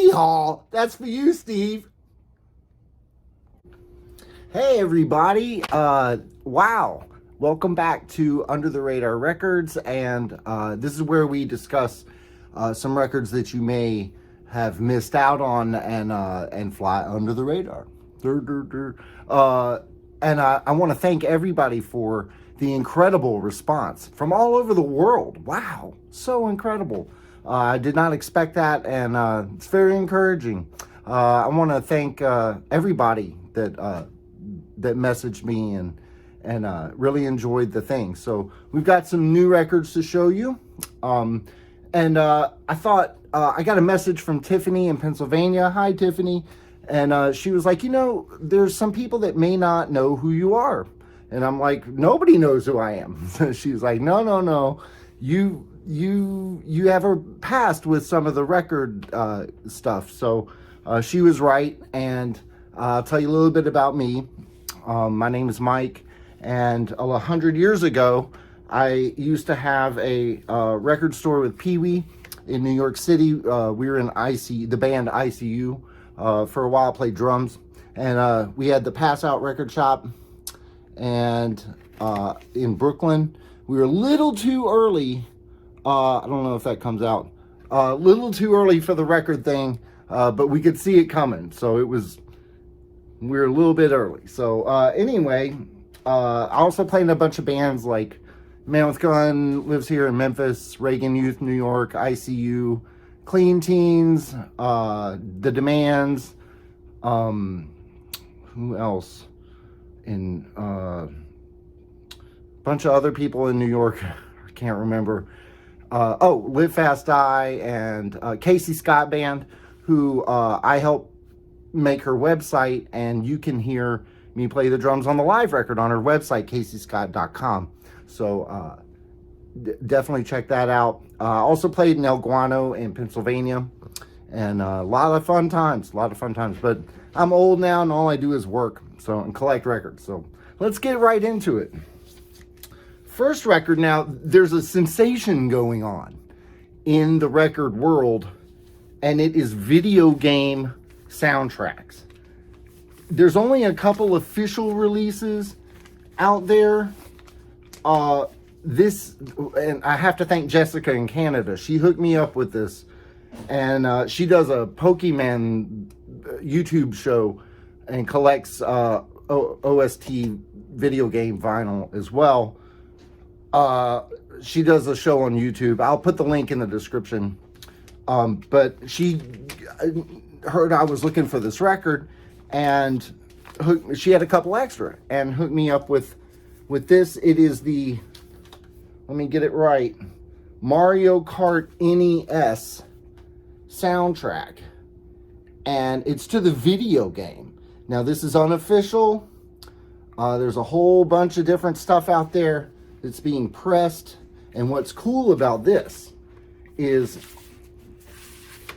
Yeehaw! That's for you, Steve. Hey, everybody. Wow. Welcome back to Under the Radar Records. And this is where we discuss some records that you may have missed out on and fly under the radar. And I want to thank everybody for the incredible response from all over the world. Wow, so incredible. I did not expect that, and it's very encouraging. I want to thank everybody that messaged me and really enjoyed the thing. So we've got some new records to show you. And I thought, I got a message from Tiffany in Pennsylvania. Hi, Tiffany. And she was like, there's some people that may not know who you are. And I'm like, nobody knows who I am. She's like, no. You have a past with some of the record stuff. So she was right. And I'll tell you a little bit about me. My name is Mike. And 100 years ago, I used to have a record store with Pee Wee in New York City. We were in the band ICU. For a while, played drums, and we had the Pass Out record shop, and in Brooklyn. We were a little too early. I don't know if that comes out. A little too early for the record thing, but we could see it coming. So we were a little bit early. So anyway, I also played in a bunch of bands like Man with Gun lives here in Memphis, Reagan Youth, New York, ICU. Clean Teens, The Demands, who else? In a bunch of other people in New York, I can't remember. Live Fast Die, and Casey Scott Band, who I helped make her website, and you can hear me play the drums on the live record on her website, caseyscott.com. So definitely check that out. Also played in El Guano in Pennsylvania, and a lot of fun times. But I'm old now, and all I do is work and collect records. So let's get right into it. First record. Now, there's a sensation going on in the record world, and it is video game soundtracks. There's only a couple official releases out there. And I have to thank Jessica in Canada. She hooked me up with this, and she does a Pokemon YouTube show and collects OST video game vinyl as well. She does a show on YouTube. I'll put the link in the description. But she heard I was looking for this record, and she had a couple extra and hooked me up with this. It is let me get it right, Mario Kart NES soundtrack. And it's to the video game. Now, this is unofficial. There's a whole bunch of different stuff out there that's being pressed. And what's cool about this is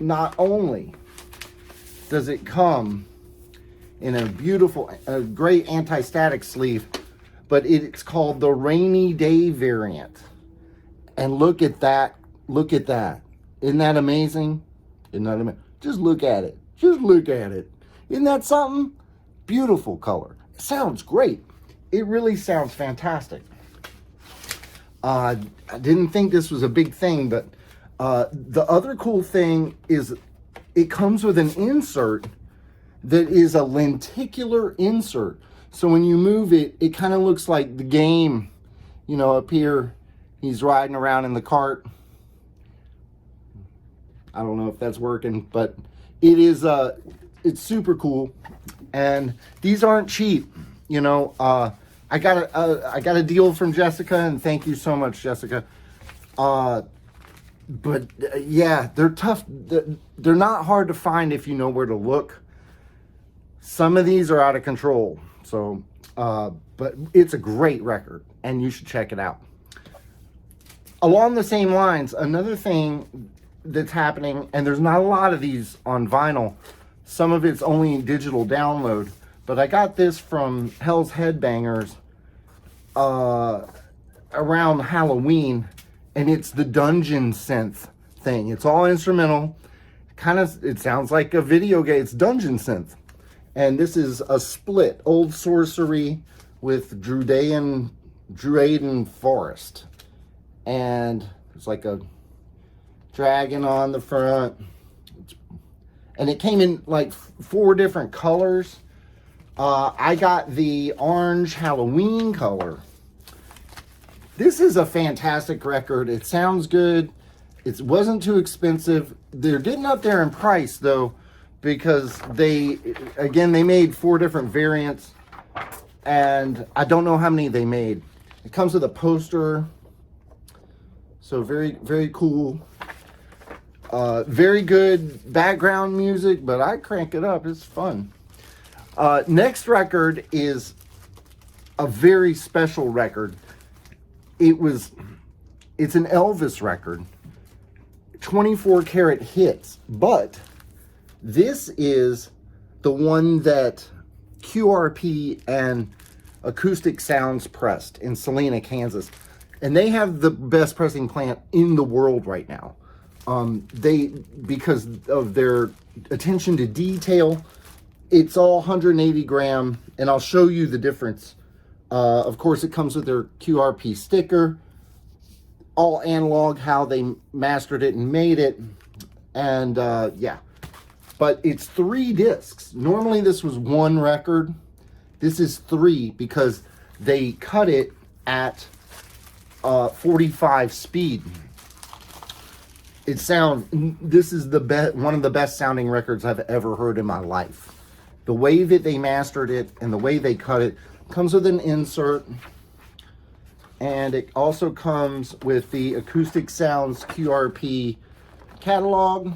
not only does it come in a great anti-static sleeve, but it's called the Rainy Day variant. And look at that. Isn't that amazing? Just look at it. Isn't that something? Beautiful color. It sounds great. It really sounds fantastic. I didn't think this was a big thing, but the other cool thing is it comes with an insert that is a lenticular insert. So when you move it, it kind of looks like the game, up here, he's riding around in the cart. I don't know if that's working, but it is, it's super cool. And these aren't cheap, I got a deal from Jessica, and thank you so much, Jessica. But yeah, they're tough. They're not hard to find if you know where to look. Some of these are out of control. So, but it's a great record, and you should check it out. Along the same lines, another thing that's happening, and there's not a lot of these on vinyl. Some of it's only digital download, but I got this from Hell's Headbangers around Halloween, and it's the Dungeon Synth thing. It's all instrumental, it sounds like a video game. It's Dungeon Synth. And this is a split, Old Sorcery with DRUADAN Forest. And it's like a dragon on the front. And it came in like 4 different colors. I got the orange Halloween color. This is a fantastic record. It sounds good. It wasn't too expensive. They're getting up there in price though, because they made 4 different variants, and I don't know how many they made. It comes with a poster, so very, very cool. Very good background music, but I crank it up. It's fun. Next record is a very special record. It's an Elvis record, 24 karat hits, but this is the one that QRP and Acoustic Sounds pressed in Salina, Kansas. And they have the best pressing plant in the world right now. Because of their attention to detail, it's all 180 gram, and I'll show you the difference. Of course, it comes with their QRP sticker, all analog, how they mastered it and made it. And yeah, but it's 3 discs. Normally this was 1 record. This is 3 because they cut it at 45 speed. This is one of the best sounding records I've ever heard in my life. The way that they mastered it and the way they cut it. Comes with an insert, and it also comes with the Acoustic Sounds QRP catalog,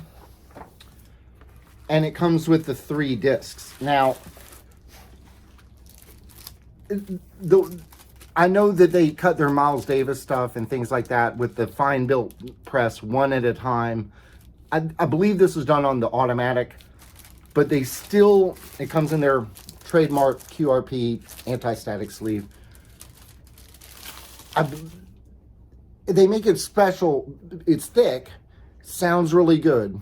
and it comes with the 3 discs. Now, I know that they cut their Miles Davis stuff and things like that with the fine built press, 1 at a time. I believe this was done on the automatic, but it comes in their trademark QRP anti-static sleeve. They make it special. It's thick, sounds really good,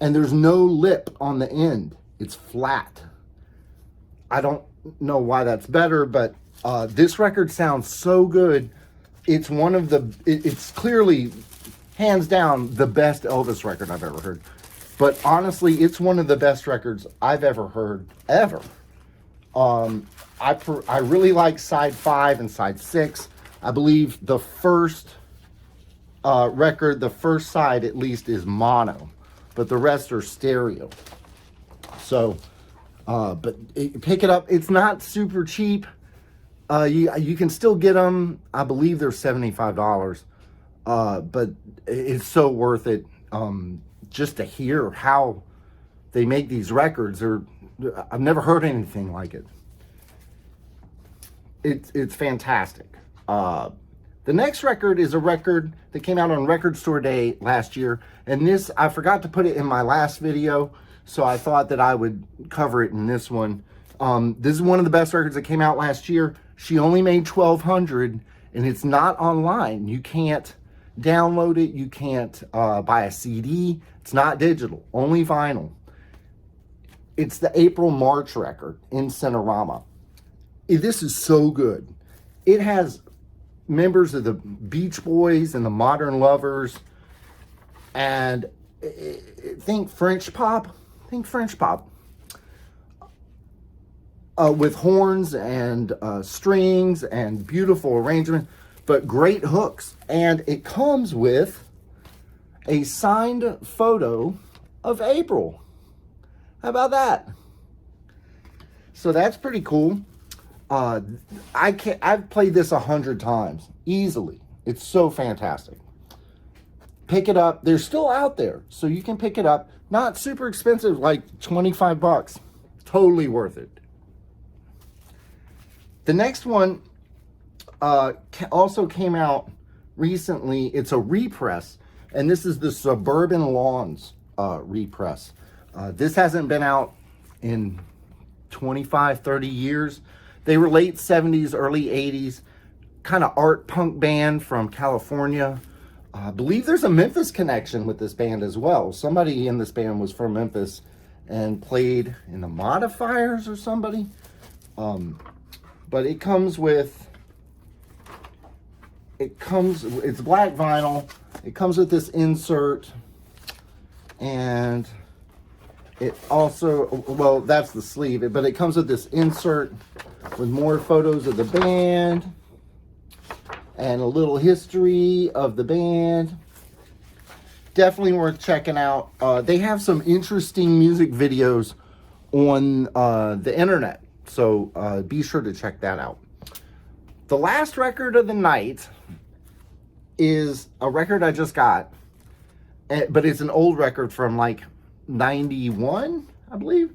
and there's no lip on the end. It's flat. I don't know why that's better, but this record sounds so good. It's it's clearly, hands down, the best Elvis record I've ever heard. But honestly, it's one of the best records I've ever heard, ever. I really like side 5 and side 6. I believe the first record, the first side at least, is mono, but the rest are stereo. So, but pick it up. It's not super cheap. You can still get them. I believe they're $75. But it's so worth it. Just to hear how they make these records. I've never heard anything like it. It's fantastic. The next record is a record that came out on Record Store Day last year. And this, I forgot to put it in my last video, so I thought that I would cover it in this one. This is one of the best records that came out last year. She only made 1,200, and it's not online. You can't download it. You can't buy a CD. It's not digital, only vinyl. It's the April-March record in Cinerama. This is so good. It has members of the Beach Boys and the Modern Lovers, and think French pop. With horns and strings and beautiful arrangement, but great hooks. And it comes with a signed photo of April. How about that? So that's pretty cool. I've played this 100 times easily. It's so fantastic. Pick it up. They're still out there, so you can pick it up. Not super expensive, like 25 bucks. Totally worth it. The next one also came out recently. It's a repress, and this is the Suburban Lawns repress. This hasn't been out in 25, 30 years. They were late 70s, early 80s, kind of art punk band from California. I believe there's a Memphis connection with this band as well. Somebody in this band was from Memphis and played in the Modifiers or somebody. But it comes with, it's black vinyl. It comes with this insert, and it also, well, that's the sleeve, but it comes with this insert with more photos of the band and a little history of the band. Definitely worth checking out. They have some interesting music videos on the internet, so be sure to check that out. The last record of the night is a record I just got, but it's an old record from like 91, I believe.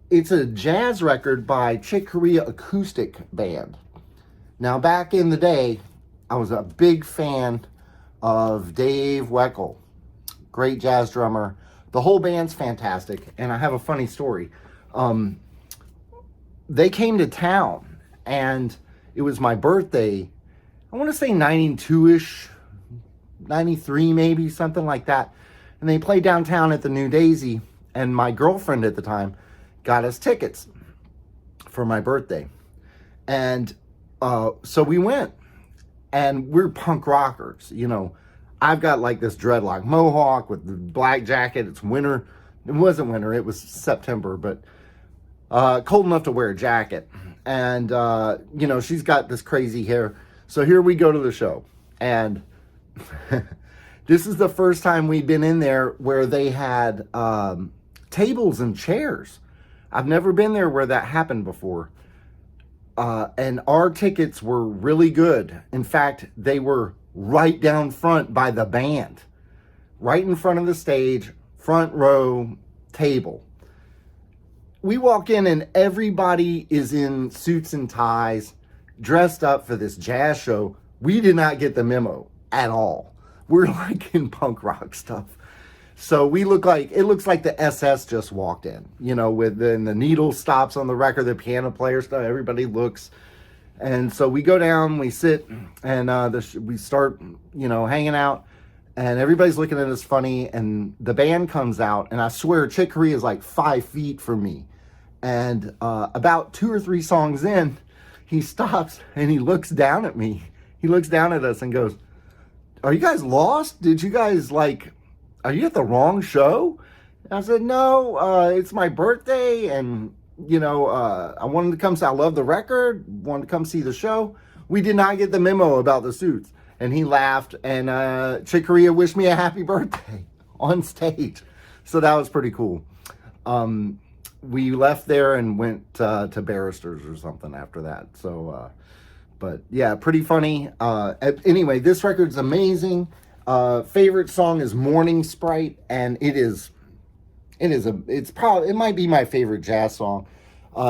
It's a jazz record by Corea Acoustic Band. Now, back in the day, I was a big fan of Dave Weckl, great jazz drummer. The whole band's fantastic, and I have a funny story. They came to town, and it was my birthday. I want to say 92-ish, 93 maybe, something like that. And they played downtown at the New Daisy, and my girlfriend at the time got us tickets for my birthday. And so we went, and we're punk rockers, you know. I've got like this dreadlock mohawk with the black jacket. It's winter. It wasn't winter, it was September, but cold enough to wear a jacket. And, you know, she's got this crazy hair. So here we go to the show, and this is the first time we've been in there where they had tables and chairs. I've never been there where that happened before. And our tickets were really good. In fact, they were right down front by the band. Right in front of the stage, front row table. We walk in and everybody is in suits and ties, dressed up for this jazz show. We did not get the memo at all. We're like in punk rock stuff. So we look like, it looks like the SS just walked in, you know, with the needle stops on the record, the piano player stuff, everybody looks. And so we go down, we sit, and we start, you know, hanging out, and everybody's looking at us funny, and the band comes out, and I swear Chick Corea is like 5 feet from me. And about 2 or 3 songs in, he stops and he looks down at me. He looks down at us and goes, "Are you guys lost? Did you guys are you at the wrong show?" And I said, "No, it's my birthday, and you know, I wanted to come see, I love the record, wanted to come see the show." We did not get the memo about the suits. And he laughed, and Chick Corea wished me a happy birthday on stage. So that was pretty cool. We left there and went to Barristers or something after that. So, but yeah, pretty funny. Anyway, this record's amazing. Favorite song is Morning Sprite, and it might be my favorite jazz song.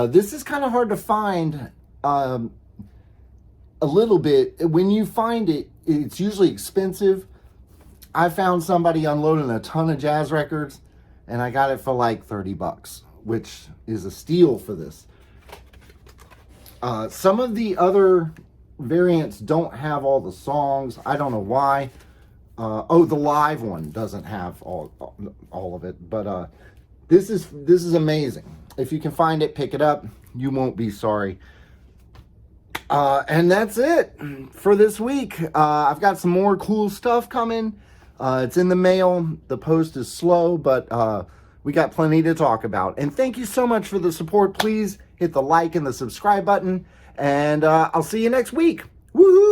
This is kind of hard to find a little bit. When you find it, it's usually expensive. I found somebody unloading a ton of jazz records, and I got it for like $30, which is a steal for this. Some of the other variants don't have all the songs. I don't know why. The live one doesn't have all of it, but this is amazing. If you can find it, pick it up. You won't be sorry. And that's it for this week. I've got some more cool stuff coming. It's in the mail. The post is slow, but we got plenty to talk about. And thank you so much for the support. Please hit the like and the subscribe button, and I'll see you next week. Woohoo!